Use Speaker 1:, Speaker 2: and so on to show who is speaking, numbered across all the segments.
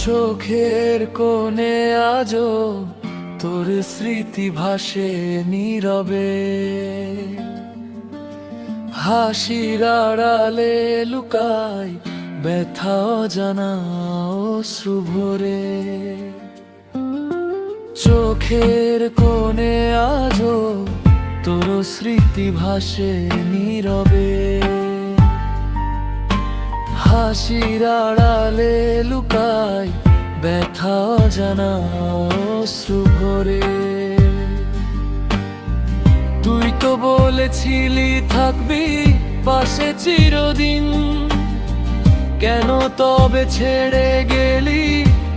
Speaker 1: চোখের কোণে আজও তোর স্মৃতি ভাসে নীরবে, হাসির আড়ালে লুকায় ব্যথা অজানা অশ্রু ভরে। চোখের কোণে আজও তোর স্মৃতি ভাসে নীরবে, হাসির আড়ালে লুকায় ব্যথা অজানা অশ্রু ভরে। তুই তো বলেছিলি থাকবি পাশে চিরদিন, কেন তবে ছেড়ে গেলি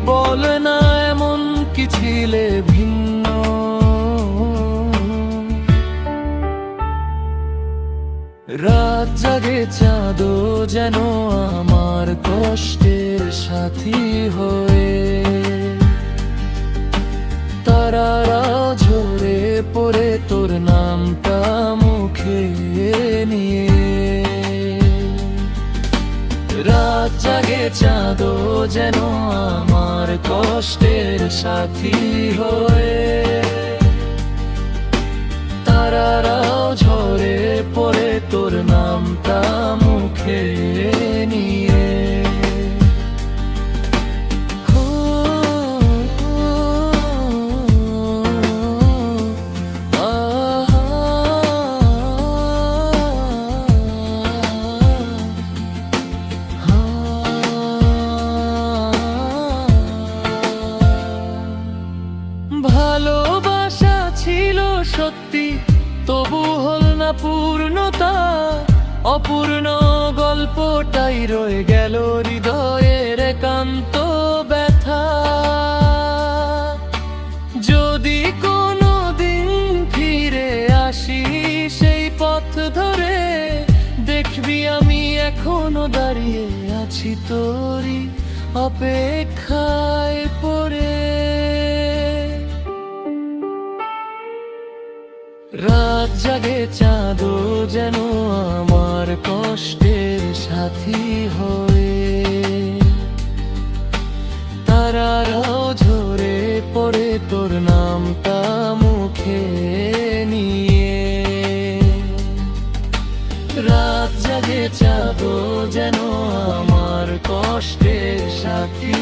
Speaker 1: বল না, এমন কি ছিলে ভিন্ন? রাত জাগে চাঁদও যেন আমার কষ্টের সাথী হয়ে, তারারাও ঝরে পড়ে তোর নামটা মুখে নিয়ে। রাত জাগে চাঁদও যেন আমার কষ্টের সাথী হয়ে, তারারাও ঝরে পড়ে তোর নামটা মুখে নিয়ে। ভালোবাসা ছিল সত্যি, তবু হল না পূর্ণতা, অপূর্ণ গল্পটাই রয়ে গেল হৃদয়ের একান্ত ব্যথা। যদি কোনো দিন ফিরে আসি সেই পথ ধরে, দেখবি আমি এখনো দাঁড়িয়ে আছি তোরই অপেক্ষায় পড়ে। রাত জাগে চাঁদও যেন আমার কষ্টের সাথী হয়ে, তারারাও ঝরে পড়ে তোর নামটা মুখে নিয়ে। রাত জাগে চাঁদও যেন আমার কষ্টের সাথী